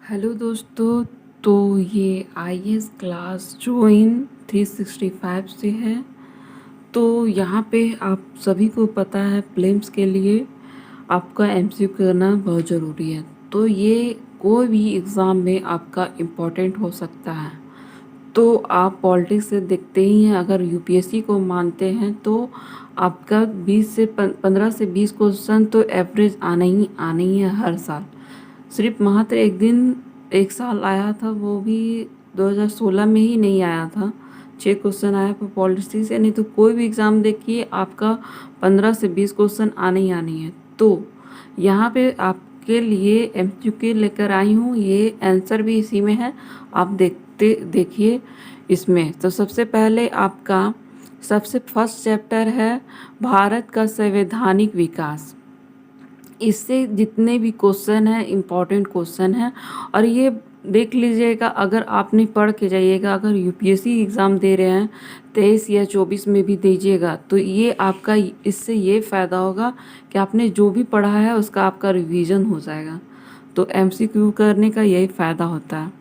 Hello दोस्तों। तो ये आईएएस क्लास जो इन 365 से है। तो यहाँ पे आप सभी को पता है प्रीलिम्स के लिए आपका एमसीक्यू करना बहुत ज़रूरी है। तो ये कोई भी एग्ज़ाम में आपका इम्पोर्टेंट हो सकता है। तो आप पॉलिटिक्स से देखते ही हैं, अगर यूपीएससी को मानते हैं तो आपका 15 से 20 क्वेश्चन तो एवरेज आना ही है हर साल। सिर्फ मात्र एक साल आया था, वो भी 2016 में ही नहीं आया था। 6 क्वेश्चन आया पर पॉलिटिक्स से, नहीं तो कोई भी एग्ज़ाम देखिए आपका 15 से 20 क्वेश्चन आने ही आने हैं। तो यहाँ पे आपके लिए एमसीक्यू लेकर आई हूँ, ये आंसर भी इसी में है। आप देखिए इसमें। तो सबसे पहले आपका सबसे फर्स्ट चैप्टर है भारत का संवैधानिक विकास। इससे जितने भी क्वेश्चन हैं इम्पॉर्टेंट क्वेश्चन हैं। और ये देख लीजिएगा, अगर आपने पढ़ के जाइएगा, अगर यूपीएससी एग्ज़ाम दे रहे हैं 23 या 24 में भी दीजिएगा, तो ये आपका इससे ये फ़ायदा होगा कि आपने जो भी पढ़ा है उसका आपका रिवीजन हो जाएगा। तो एमसीक्यू करने का यही फ़ायदा होता है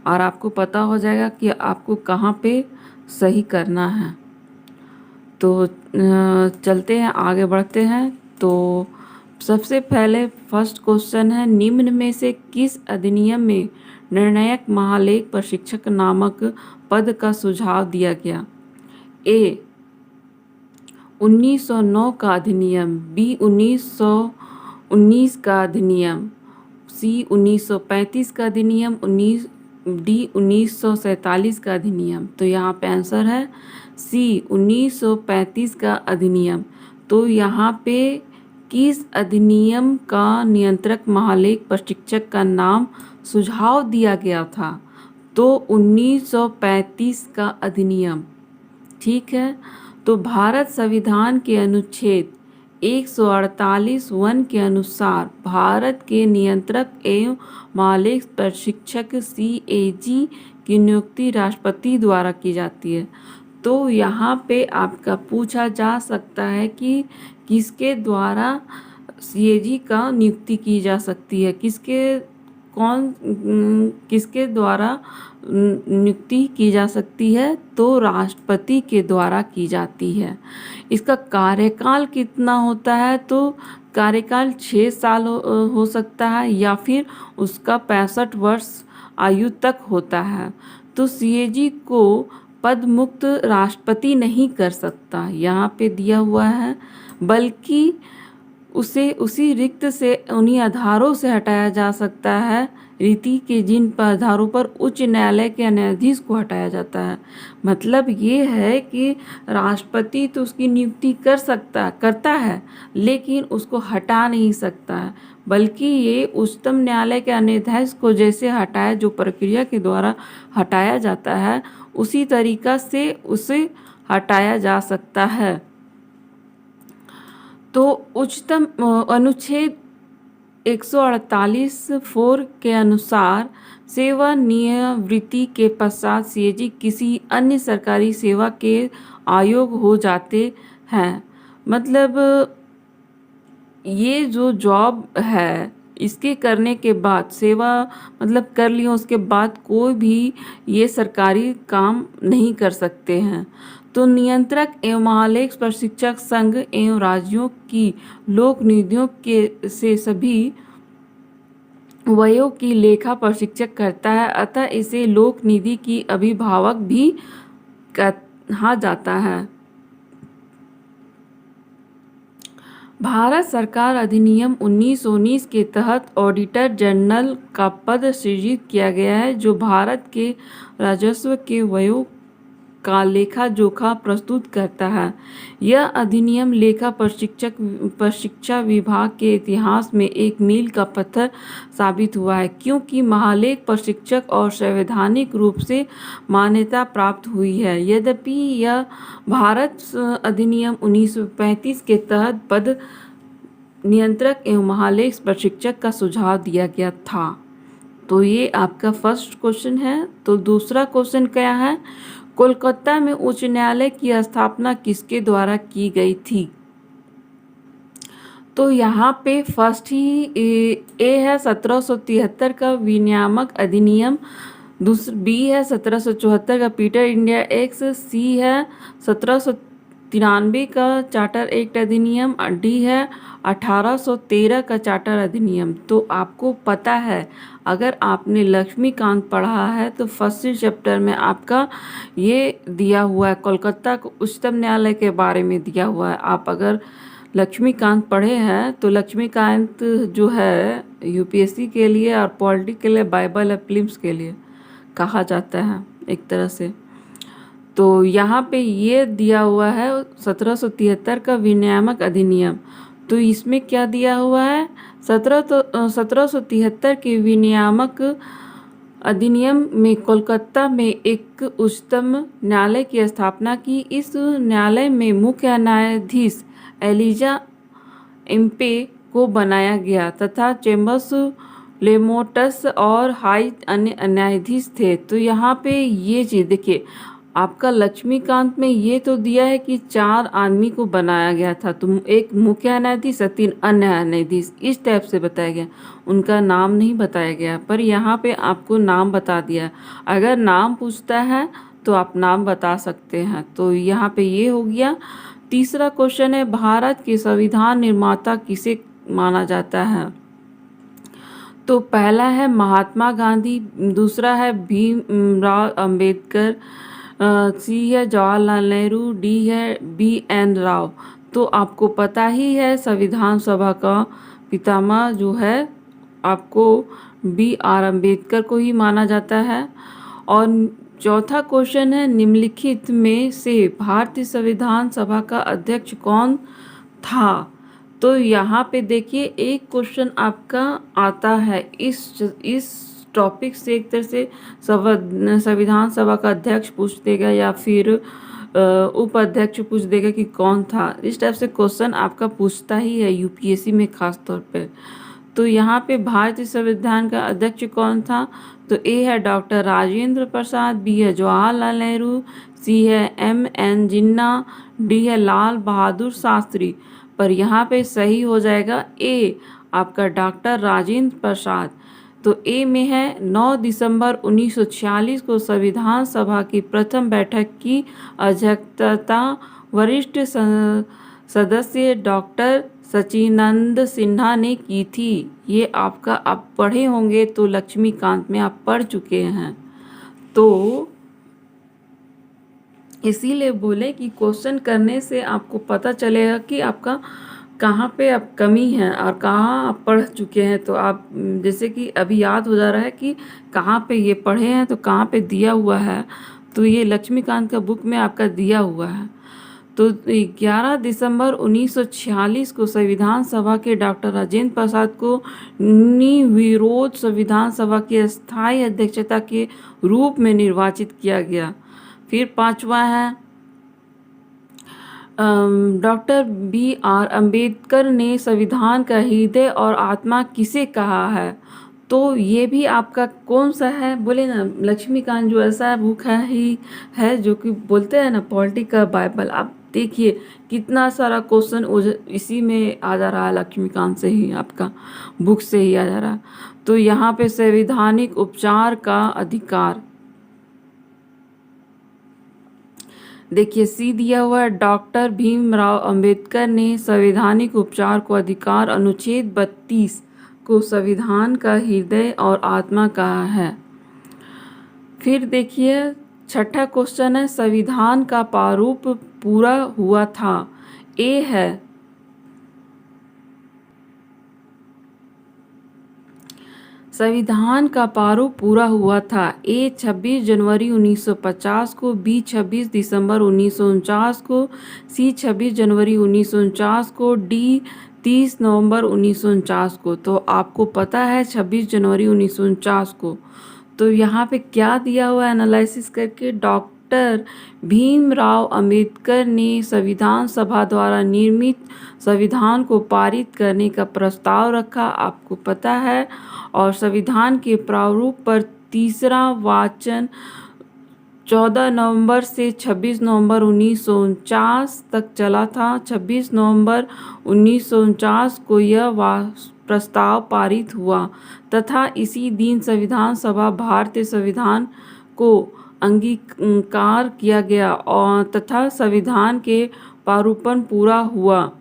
और आपको पता हो जाएगा कि आपको कहाँ पे सही करना है। तो चलते हैं, आगे बढ़ते हैं। तो सबसे पहले फर्स्ट क्वेश्चन है, निम्न में से किस अधिनियम में निर्णायक महालेख प्रशिक्षक नामक पद का सुझाव दिया गया? ए 1909 का अधिनियम, बी 1919 का अधिनियम, सी 1935 का अधिनियम, 1947 का अधिनियम। तो यहाँ पे आंसर है सी 1935 का अधिनियम। तो यहाँ पे किस अधिनियम का नियंत्रक महालेख प्रशिक्षक का नाम सुझाव दिया गया था? तो 1935 का अधिनियम। ठीक है। तो भारत संविधान के अनुच्छेद 148 के अनुसार भारत के नियंत्रक एवं महालेख प्रशिक्षक सीएजी की नियुक्ति राष्ट्रपति द्वारा की जाती है। तो यहाँ पे आपका पूछा जा सकता है कि किसके द्वारा सीएजी का नियुक्ति की जा सकती है, किसके द्वारा नियुक्ति की जा सकती है? तो राष्ट्रपति के द्वारा की जाती है। इसका कार्यकाल कितना होता है? तो कार्यकाल 6 साल हो सकता है या फिर उसका 65 वर्ष आयु तक होता है। तो सीएजी को पद मुक्त राष्ट्रपति नहीं कर सकता, यहाँ पे दिया हुआ है, बल्कि उसे उसी रिक्त से उन्हीं आधारों से हटाया जा सकता है रीति के जिन पर आधारों पर उच्च न्यायालय के न्यायाधीश को हटाया जाता है। मतलब ये है कि राष्ट्रपति तो उसकी नियुक्ति करता है, लेकिन उसको हटा नहीं सकता है, बल्कि ये उच्चतम न्यायालय के न्यायाधीश को जैसे हटाया, जो प्रक्रिया के द्वारा हटाया जाता है, उसी तरीका से उसे हटाया जा सकता है। तो उच्चतम अनुच्छेद 148(4) के अनुसार सेवानिवृत्ति के पश्चात सीएजी किसी अन्य सरकारी सेवा के आयोग हो जाते हैं। मतलब ये जो जॉब है, इसके करने के बाद सेवा मतलब कर लिया, उसके बाद कोई भी ये सरकारी काम नहीं कर सकते हैं। तो नियंत्रक एवं महालेख प्रशिक्षक संघ एवं राज्यों की लोक निधियों के से सभी व्ययों की लेखा प्रशिक्षक करता है, अतः इसे लोक निधि की अभिभावक भी कहा जाता है। भारत सरकार अधिनियम 1919 के तहत ऑडिटर जनरल का पद सृजित किया गया है, जो भारत के राजस्व के व्ययों का लेखा जोखा प्रस्तुत करता है। यह अधिनियम लेखा प्रशिक्षा विभाग के इतिहास में एक मील का पत्थर साबित हुआ है, क्योंकि महालेख प्रशिक्षक और संवैधानिक रूप से मान्यता प्राप्त हुई है। यद्यपि यह भारत अधिनियम 1935 के तहत पद नियंत्रक एवं महालेख प्रशिक्षक का सुझाव दिया गया था। तो ये आपका फर्स्ट क्वेश्चन है। तो दूसरा क्वेश्चन क्या है? कोलकाता में उच्च न्यायालय की स्थापना किसके द्वारा की गई थी? तो यहाँ पे फर्स्ट ही ए है 1773 का विनियामक अधिनियम, दूसरा बी है 1774 का पीटर इंडिया एक्ट, सी है 1793 का चार्टर एक्ट अधिनियम, डी है 1813 का चार्टर अधिनियम। तो आपको पता है, अगर आपने लक्ष्मीकांत पढ़ा है तो फर्स्ट चैप्टर में आपका ये दिया हुआ है, कोलकाता उच्चतम न्यायालय के बारे में दिया हुआ है। आप अगर लक्ष्मीकांत पढ़े हैं तो लक्ष्मीकांत जो है यूपीएससी के लिए और पॉलिटी के लिए बाइबल है, प्रीलिम्स के लिए कहा जाता है एक तरह से। तो यहाँ पे ये दिया हुआ है 1773 का विनियामक अधिनियम। तो इसमें क्या दिया हुआ है, 1773 के विनियामक अधिनियम में कोलकाता में एक उच्चतम न्यायालय की स्थापना की। इस न्यायालय में मुख्य न्यायाधीश एलिजा एम्पे को बनाया गया तथा चेम्बर्स, लेमोटस और हाई अन्य न्यायाधीश थे। तो यहाँ पे ये चीज़ देखिए, आपका लक्ष्मीकांत में ये तो दिया है कि 4 आदमी को बनाया गया था, तो एक मुख्य न्यायाधीश और 3 अन्य न्यायाधीश, इस टाइप से बताया गया, उनका नाम नहीं बताया गया। पर यहाँ पे आपको नाम बता दिया, अगर नाम पूछता है तो आप नाम बता सकते हैं। तो यहाँ पे ये हो गया। तीसरा क्वेश्चन है, भारत के संविधान निर्माता किसे माना जाता है? तो पहला है महात्मा गांधी, दूसरा है भीमराव अंबेडकर, सी है जवाहरलाल नेहरू, डी है बी.एन. राव। तो आपको पता ही है संविधान सभा का पितामह जो है आपको बी.आर. अम्बेडकर को ही माना जाता है। और चौथा क्वेश्चन है, निम्नलिखित में से भारतीय संविधान सभा का अध्यक्ष कौन था? तो यहाँ पे देखिए एक क्वेश्चन आपका आता है इस टॉपिक से, एक तरह से संविधान सभा का अध्यक्ष पूछ देगा या फिर उपाध्यक्ष पूछ देगा कि कौन था। इस टाइप से क्वेश्चन आपका पूछता ही है यूपीएससी में खास तौर पे। तो यहाँ पे भारतीय संविधान का अध्यक्ष कौन था? तो ए है डॉक्टर राजेंद्र प्रसाद, बी है जवाहरलाल नेहरू, सी है M.N. जिन्ना, डी है लाल बहादुर शास्त्री। पर यहाँ पे सही हो जाएगा ए, आपका डॉक्टर राजेंद्र प्रसाद। तो ए में है 9 दिसंबर 1946 को संविधान सभा की प्रथम बैठक की अध्यक्षता वरिष्ठ सदस्य डॉक्टर सच्चिदानंद सिन्हा ने की थी। ये आपका आप पढ़े होंगे, तो लक्ष्मीकांत में आप पढ़ चुके हैं। तो इसीलिए बोले कि क्वेश्चन करने से आपको पता चलेगा कि आपका कहाँ पे आप कमी है और कहाँ आप पढ़ चुके हैं। तो आप जैसे कि अभी याद हो जा रहा है कि कहाँ पे ये पढ़े हैं, तो कहाँ पे दिया हुआ है। तो ये लक्ष्मीकांत का बुक में आपका दिया हुआ है। तो 11 दिसंबर 1946 को संविधान सभा के डॉक्टर राजेंद्र प्रसाद को निर्विरोध संविधान सभा की स्थायी अध्यक्षता के रूप में निर्वाचित किया गया। फिर पांचवा है, डॉक्टर बी.आर. अम्बेडकर ने संविधान का हृदय और आत्मा किसे कहा है? तो ये भी आपका कौन सा है, बोले ना लक्ष्मीकांत जो ऐसा बुक है ही है जो कि बोलते हैं ना पॉलिटी का बाइबल। आप देखिए कितना सारा क्वेश्चन इसी में आ जा रहा है, लक्ष्मीकांत से ही आपका बुक से ही आ जा रहा है। तो यहाँ पे संवैधानिक उपचार का अधिकार देखिए सी दिया हुआ है, डॉक्टर भीमराव अंबेडकर ने संवैधानिक उपचार को अधिकार अनुच्छेद 32 को संविधान का हृदय और आत्मा कहा है। फिर देखिए छठा क्वेश्चन है, संविधान का प्रारूप पूरा हुआ था। ए है संविधान का प्रारूप पूरा हुआ था। ए 26 जनवरी 1950 को, बी 26 दिसंबर 1949 को, सी 26 जनवरी 1949 को, डी 30 नवंबर 1949 को। तो आपको पता है 26 जनवरी 1949 को। तो यहाँ पे क्या दिया हुआ है एनालिसिस करके, डॉक्टर भीमराव अंबेडकर ने संविधान सभा द्वारा निर्मित संविधान को पारित करने का प्रस्ताव रखा, आपको पता है। और संविधान के प्रारूप पर तीसरा वाचन 14 नवंबर से 26 नवंबर 1949 तक चला था। 26 नवंबर 1949 को यह प्रस्ताव पारित हुआ तथा इसी दिन संविधान सभा भारतीय संविधान को अंगीकार किया गया और तथा संविधान के प्रारूपण पूरा हुआ।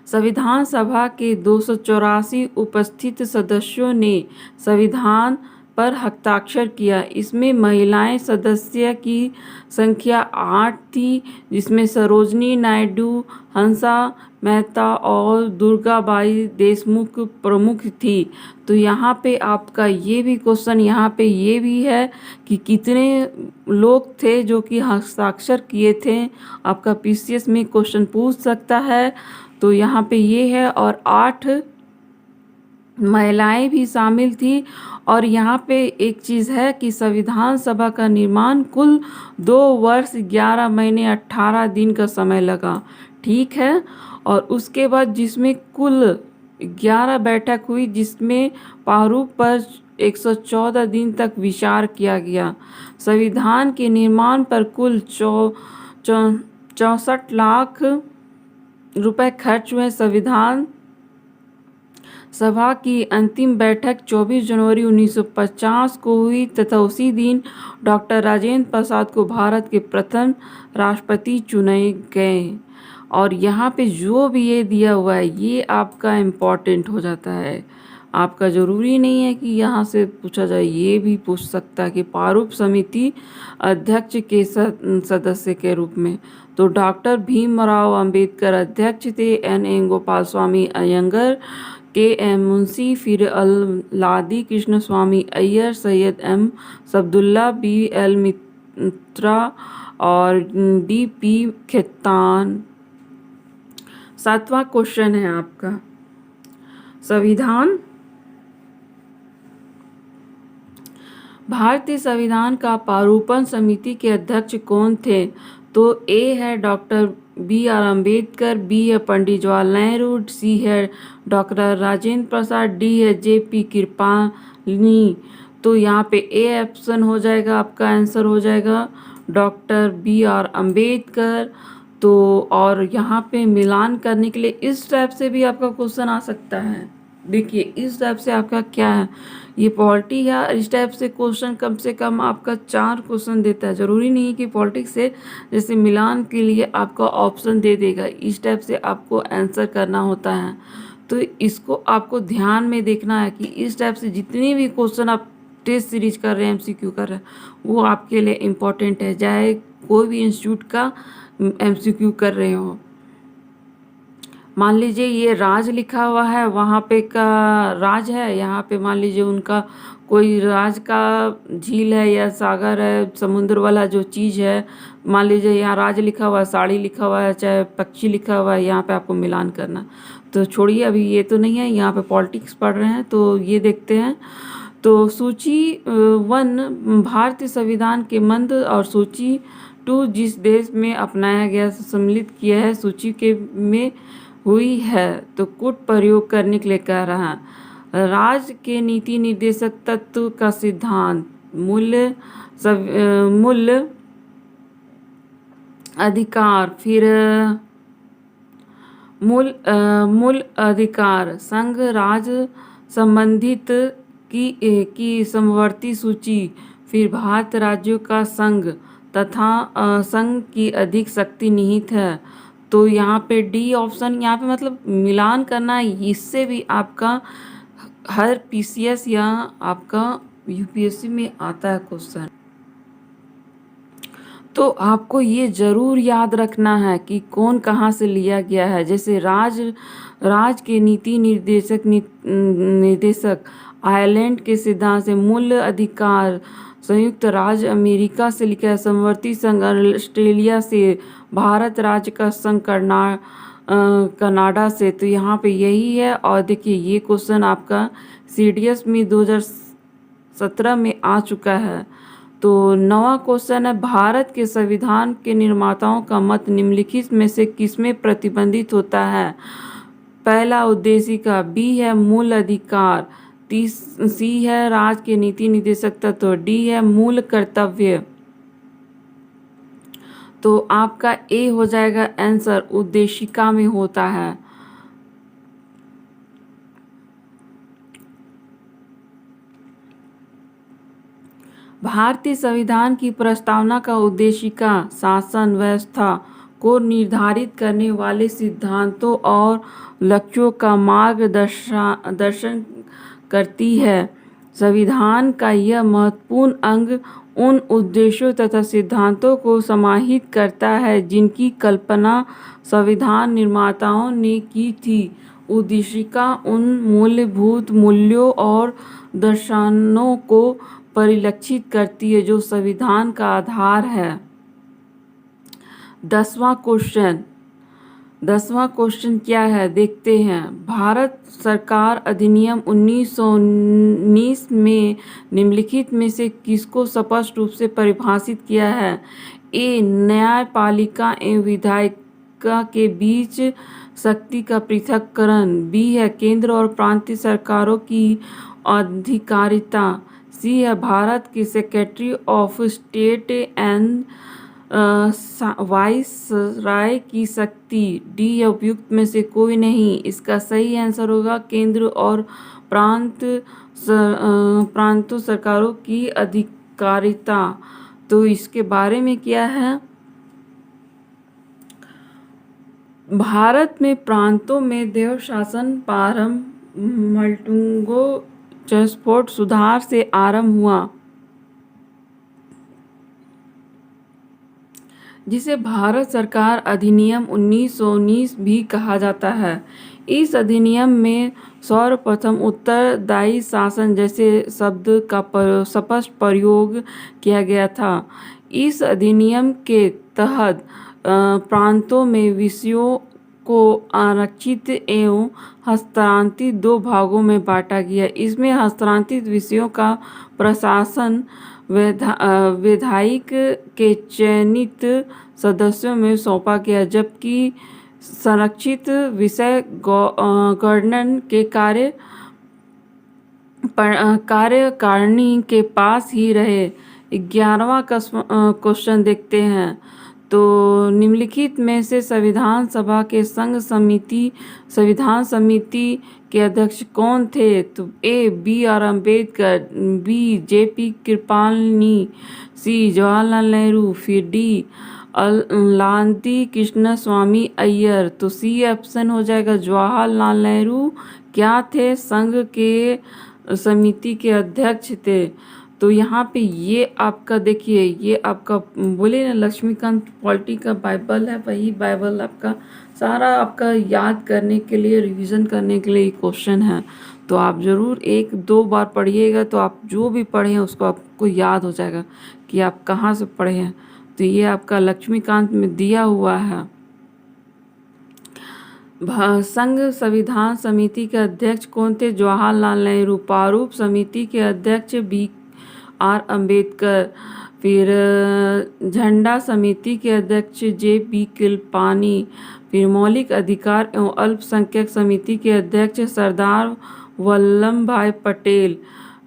संविधान सभा के 284 उपस्थित सदस्यों ने संविधान पर हस्ताक्षर किया। इसमें महिलाएं सदस्य की संख्या 8 थी, जिसमें सरोजनी नायडू, हंसा मेहता और दुर्गाबाई देशमुख प्रमुख थी। तो यहाँ पे आपका ये भी क्वेश्चन यहाँ पे ये भी है कि कितने लोग थे जो कि हस्ताक्षर किए थे। आपका पीसीएस में क्वेश्चन पूछ सकता है। तो यहाँ पे ये है और 8 महिलाएं भी शामिल थी। और यहाँ पे एक चीज़ है कि संविधान सभा का निर्माण कुल 2 वर्ष 11 महीने 18 दिन का समय लगा, ठीक है। और उसके बाद जिसमें कुल 11 बैठक हुई, जिसमें प्रारूप पर 114 दिन तक विचार किया गया। संविधान के निर्माण पर कुल 64 लाख रुपए खर्च हुए। संविधान सभा की अंतिम बैठक 24 जनवरी 1950 को हुई तथा उसी दिन डॉक्टर राजेंद्र प्रसाद को भारत के प्रथम राष्ट्रपति चुने गए। और यहाँ पे जो भी ये दिया हुआ है ये आपका इम्पोर्टेंट हो जाता है। आपका ज़रूरी नहीं है कि यहाँ से पूछा जाए, ये भी पूछ सकता है कि प्रारूप समिति अध्यक्ष के सदस्य के रूप में तो डॉक्टर भीमराव अंबेडकर अध्यक्ष थे, N. Gopal Swami Iyengar, K. M. Munshi, फिर लादी कृष्ण स्वामी Iyer, Syed M. सब्दुल्ला, B. L. मित्रा और D. P. खेतान। 7वां क्वेश्चन है आपका, संविधान भारतीय संविधान का प्रारूपण समिति के अध्यक्ष कौन थे? तो ए है डॉक्टर B.R. अम्बेडकर, बी है पंडित जवाहरलाल नेहरू, सी है डॉक्टर राजेंद्र प्रसाद, डी है J.P. कृपलानी। तो यहाँ पे ए ऑप्शन हो जाएगा, आपका आंसर हो जाएगा डॉक्टर B.R. अम्बेडकर। तो और यहाँ पे मिलान करने के लिए इस टाइप से भी आपका क्वेश्चन आ सकता है। देखिए इस टाइप से आपका क्या है, ये पॉलिटी है, इस टाइप से क्वेश्चन कम से कम आपका 4 क्वेश्चन देता है। ज़रूरी नहीं कि पॉलिटिक्स से जैसे मिलान के लिए आपका ऑप्शन दे देगा, इस टाइप से आपको आंसर करना होता है। तो इसको आपको ध्यान में देखना है कि इस टाइप से जितने भी क्वेश्चन आप टेस्ट सीरीज कर रहे हैं, MCQ कर रहे हैं, वो आपके लिए इम्पोर्टेंट है, चाहे कोई भी इंस्टीट्यूट का MCQ कर रहे हो। मान लीजिए ये राज लिखा हुआ है, वहाँ पे का राज है, यहाँ पे मान लीजिए उनका कोई राज का झील है या सागर है, समुद्र वाला जो चीज़ है, मान लीजिए यहाँ राज लिखा हुआ है, साड़ी लिखा हुआ है, चाहे पक्षी लिखा हुआ है, यहाँ पे आपको मिलान करना। तो छोड़िए अभी ये तो नहीं है, यहाँ पे पॉलिटिक्स पढ़ रहे हैं, तो ये देखते हैं। तो सूची 1 भारतीय संविधान के मंद और सूची 2 जिस देश में अपनाया गया सम्मिलित किया है सूची के में हुई है। तो कूट प्रयोग करने के लिए कह रहा है। राज्य के नीति निर्देशक तत्व का सिद्धांत, मूल्य अधिकार, फिर मूल अधिकार, संघ राज्य संबंधित की समवर्ती सूची, फिर भारत राज्यों का संघ तथा संघ की अधिक शक्ति निहित है। तो यहाँ पे डी ऑप्शन, यहाँ पे मतलब मिलान करना, इससे भी आपका हर PCS या आपका UPSC में आता है क्वेश्चन। तो आपको ये ज़रूर याद रखना है कि कौन कहाँ से लिया गया है। जैसे राज के नीति निर्देशक आयरलैंड के सिद्धांत से, मूल्य अधिकार संयुक्त राज्य अमेरिका से लिखा है, समवर्ती संघ ऑस्ट्रेलिया से, भारत राज्य का संघ कनाडा से। तो यहाँ पे यही है। और देखिए ये क्वेश्चन आपका CDS में 2017 में आ चुका है। तो 9वां क्वेश्चन है, भारत के संविधान के निर्माताओं का मत निम्नलिखित में से किसमें प्रतिबंधित होता है? पहला उद्देशिका, बी है मूल अधिकार, सी है राज्य के नीति निर्देशक तत्व, डी है मूल कर्तव्य। तो आपका ए हो जाएगा आंसर, उद्देशिका में होता है। भारतीय संविधान की प्रस्तावना का उद्देशिका शासन व्यवस्था को निर्धारित करने वाले सिद्धांतों और लक्ष्यों का मार्गदर्शन करती है। संविधान का यह महत्वपूर्ण अंग उन उद्देश्यों तथा सिद्धांतों को समाहित करता है जिनकी कल्पना संविधान निर्माताओं ने की थी। उद्देशिका उन मूलभूत मूल्यों और दर्शनों को परिलक्षित करती है जो संविधान का आधार है। 10वां क्वेश्चन क्या है देखते हैं। भारत सरकार अधिनियम 1919 में निम्नलिखित में से किसको स्पष्ट रूप से परिभाषित किया है। ए न्यायपालिका एवं विधायिका के बीच शक्ति का पृथक्करण, बी है केंद्र और प्रांतीय सरकारों की अधिकारिता, सी है भारत की secretary of state and viceroy की शक्ति, डी है उपयुक्त में से कोई नहीं। इसका सही आंसर होगा केंद्र और प्रांतों सरकारों की अधिकारिता। तो इसके बारे में क्या है, भारत में प्रांतों में देव शासन प्रारंभ मल्टुंगो चेस्फोर्ड सुधार से आरंभ हुआ, जिसे भारत सरकार अधिनियम 1919 भी कहा जाता है। इस अधिनियम में सर्वप्रथम उत्तरदायी शासन जैसे शब्द का स्पष्ट प्रयोग किया गया था। इस अधिनियम के तहत प्रांतों में विषयों को आरक्षित एवं हस्तांतरित दो भागों में बांटा गया। इसमें हस्तांतरित विषयों का प्रशासन विधायक के चयनित सदस्यों में सौंपा गया, जबकि संरक्षित विषय गवर्नर के कार्यकारिणी के पास ही रहे। 11वां क्वेश्चन देखते हैं। तो निम्नलिखित में से संविधान सभा के संविधान समिति के अध्यक्ष कौन थे। तो A B R Ambedkar, B JP Kripalani, C Jawaharlal Nehru, फिर डी लालती कृष्ण स्वामी अय्यर। तो सी ऑप्शन हो जाएगा जवाहरलाल नेहरू क्या थे, संघ के समिति के अध्यक्ष थे। तो यहाँ पे ये आपका देखिए, ये आपका बोले ना लक्ष्मीकांत पॉलिटी का बाइबल है, वही बाइबल आपका सारा आपका याद करने के लिए, रिवीजन करने के लिए क्वेश्चन है। तो आप ज़रूर 1-2 बार पढ़िएगा तो आप जो भी पढ़े हैं उसको आपको याद हो जाएगा कि आप कहाँ से पढ़े हैं। तो ये आपका लक्ष्मीकांत में दिया हुआ है। संघ संविधान समिति के अध्यक्ष कौन थे, जवाहरलाल नेहरू। प्रारूप समिति के अध्यक्ष बी आर अम्बेडकर। फिर झंडा समिति के अध्यक्ष जे बी कृपलानी। फिर मौलिक अधिकार एवं अल्पसंख्यक समिति के अध्यक्ष सरदार वल्लभ भाई पटेल।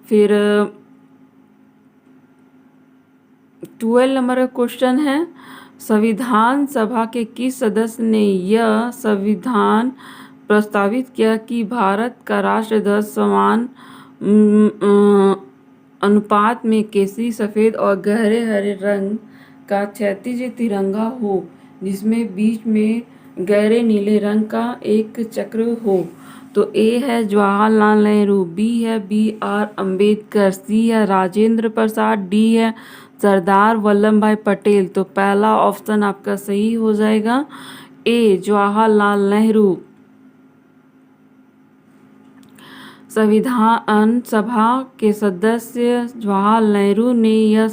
फिर 12 नंबर का क्वेश्चन है, संविधान सभा के किस सदस्य ने यह संविधान प्रस्तावित किया कि भारत का राष्ट्रध्वज समान अनुपात में केसरी, सफ़ेद और गहरे हरे रंग का क्षैतिज तिरंगा हो, जिसमें बीच में गहरे नीले रंग का एक चक्र हो। तो ए है जवाहरलाल नेहरू, बी है बी आर अम्बेडकर, सी है राजेंद्र प्रसाद, डी है सरदार वल्लभ भाई पटेल। तो पहला ऑप्शन आपका सही हो जाएगा ए जवाहरलाल नेहरू। संविधान सभा के सदस्य जवाहरलाल नेहरू ने यह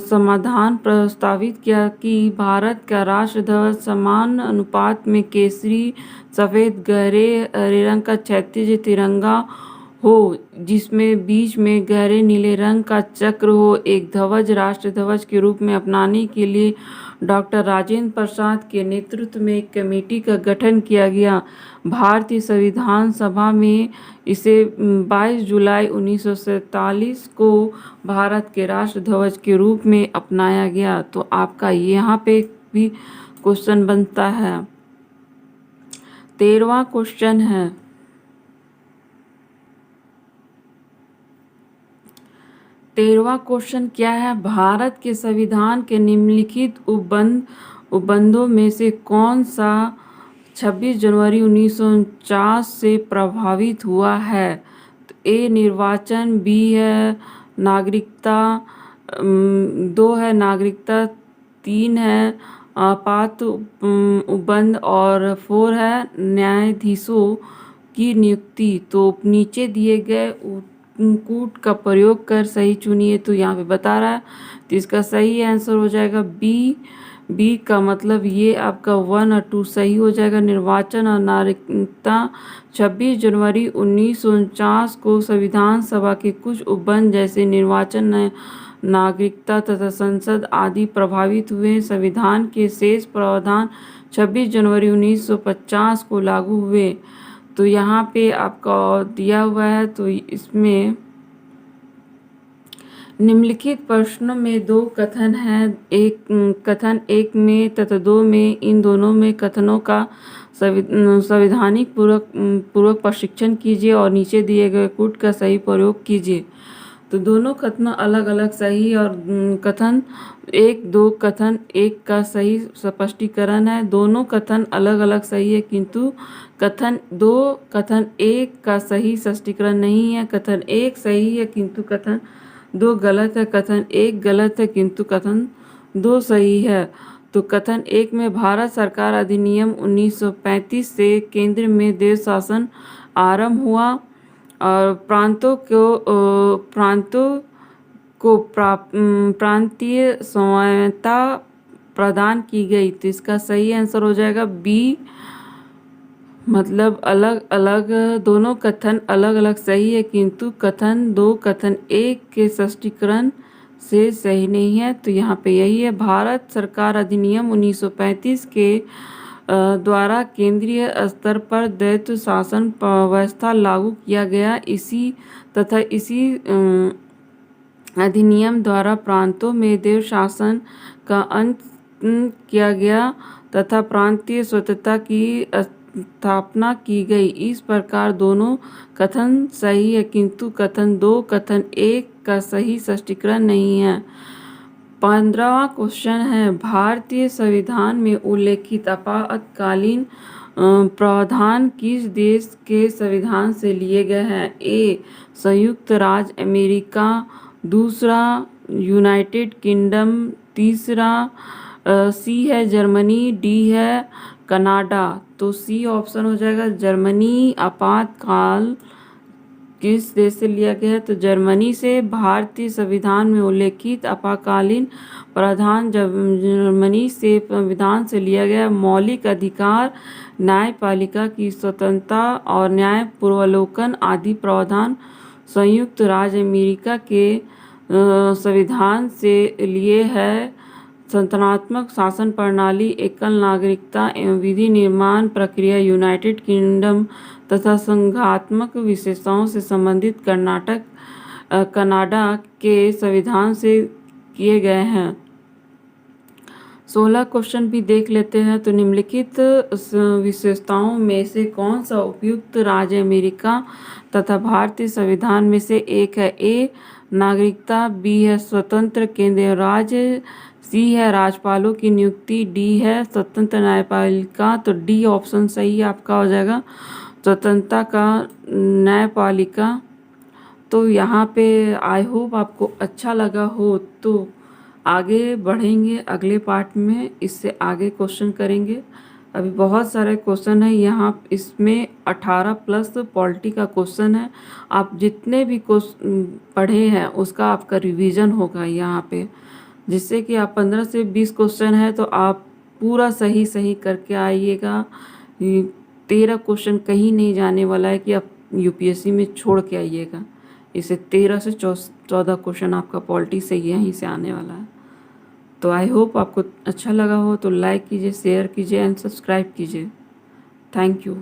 समाधान प्रस्तावित किया कि भारत का राष्ट्रध्वज समान अनुपात में केसरी, सफ़ेद, गहरे हरे रंग का क्षैतिज तिरंगा हो, जिसमें बीच में गहरे नीले रंग का चक्र हो, एक ध्वज राष्ट्र ध्वज के रूप में अपनाने के लिए डॉक्टर राजेंद्र प्रसाद के नेतृत्व में एक कमेटी का गठन किया गया। भारतीय संविधान सभा में इसे 22 जुलाई 1947 को भारत के राष्ट्र ध्वज के रूप में अपनाया गया। तो आपका यहाँ पे भी क्वेश्चन बनता है। 13वां क्वेश्चन है, 13वां क्वेश्चन क्या है, भारत के संविधान के निम्नलिखित उपबंधों में से कौन सा 26 जनवरी 1949 से प्रभावित हुआ है? तो ए निर्वाचन, बी है नागरिकता, 2 है नागरिकता, 3 है आपात उपबंध और 4 है न्यायाधीशों की नियुक्ति। तो नीचे दिए गए कूट का प्रयोग कर सही चुनिए। तो यहाँ पे बता रहा है, तो इसका सही आंसर हो जाएगा बी का मतलब ये आपका 1 और 2 सही हो जाएगा। निर्वाचन और नागरिकता 26 जनवरी 1949 को संविधान सभा के कुछ उपबंध जैसे निर्वाचन, नागरिकता तथा संसद आदि प्रभावित हुए। संविधान के शेष प्रावधान 26 जनवरी 1950 को लागू हुए। तो यहाँ पे आपका दिया हुआ है, तो इसमें निम्नलिखित प्रश्नों में 2 कथन हैं, कथन 1 में तथा 2 में, इन दोनों में कथनों का संवैधानिक पूर्वक प्रशिक्षण कीजिए और नीचे दिए गए कूट का सही प्रयोग कीजिए। तो दोनों कथन अलग अलग सही और कथन 1, 2 कथन 1 का सही स्पष्टीकरण है। दोनों कथन अलग अलग सही है, किंतु कथन 1 का सही स्पष्टीकरण नहीं है। कथन 1 सही है किंतु कथन 2 गलत है। कथन 1 गलत है किंतु कथन 2 सही है। तो कथन 1 में भारत सरकार अधिनियम 1935 से केंद्र में देश शासन आरंभ हुआ और प्रांतों को प्रांतीय स्वायत्तता प्रदान की गई। तो इसका सही आंसर हो जाएगा बी, मतलब अलग अलग, दोनों कथन अलग अलग सही है किंतु कथन 2 कथन 1 के स्पष्टीकरण से सही नहीं है। तो यहाँ पे यही है, भारत सरकार अधिनियम 1935 के द्वारा केंद्रीय स्तर पर द्वैत शासन व्यवस्था लागू किया गया। इसी अधिनियम द्वारा प्रांतों में देव शासन का अंत किया गया तथा प्रांतीय स्वतंत्रता की स्थापना की गई। इस प्रकार दोनों कथन सही है किंतु कथन 2 कथन 1 का सही स्पष्टीकरण नहीं है। 15वां क्वेश्चन है, भारतीय संविधान में उल्लेखित आपातकालीन प्रावधान किस देश के संविधान से लिए गए हैं? ए संयुक्त राज्य अमेरिका, दूसरा यूनाइटेड किंगडम, तीसरा सी है जर्मनी, डी है कनाडा। तो सी ऑप्शन हो जाएगा जर्मनी। आपातकाल किस देश से लिया गया है? तो जर्मनी से। भारतीय संविधान में उल्लेखित आपातकालीन प्रावधान जर्मनी से संविधान से लिया गया। मौलिक अधिकार, न्यायपालिका की स्वतंत्रता और न्याय पूर्वावलोकन आदि प्रावधान संयुक्त राज्य अमेरिका के संविधान से लिए है। संतनात्मक शासन प्रणाली, एकल नागरिकता एवं विधि निर्माण प्रक्रिया यूनाइटेड किंगडम तथा संघात्मक विशेषताओं से संबंधित कनाडा के संविधान से किए गए हैं। 16 क्वेश्चन भी देख लेते हैं। तो निम्नलिखित विशेषताओं में से कौन सा उपयुक्त राज्य अमेरिका तथा भारतीय संविधान में से एक है? ए नागरिकता, बी है स्वतंत्र केंद्रीय राज्य, सी है राज्यपालों की नियुक्ति, डी है स्वतंत्र न्यायपालिका। तो डी ऑप्शन सही आपका हो जाएगा, स्वतंत्रता का न्यायपालिका। तो यहाँ पे आई होप आपको अच्छा लगा हो। तो आगे बढ़ेंगे अगले पार्ट में, इससे आगे क्वेश्चन करेंगे। अभी बहुत सारे क्वेश्चन है यहाँ, इसमें 18 प्लस पॉलिटी का क्वेश्चन है। आप जितने भी पढ़े हैं उसका आपका रिवीजन होगा यहाँ पे, जिससे कि आप 15 से 20 क्वेश्चन है तो आप पूरा सही करके आइएगा। 13 क्वेश्चन कहीं नहीं जाने वाला है कि आप यूपीएससी में छोड़ के आइएगा। इसे 13 से 14 क्वेश्चन आपका पॉलिटी से यहीं से आने वाला है। तो आई होप आपको अच्छा लगा हो तो लाइक कीजिए, शेयर कीजिए एंड सब्सक्राइब कीजिए। Thank you.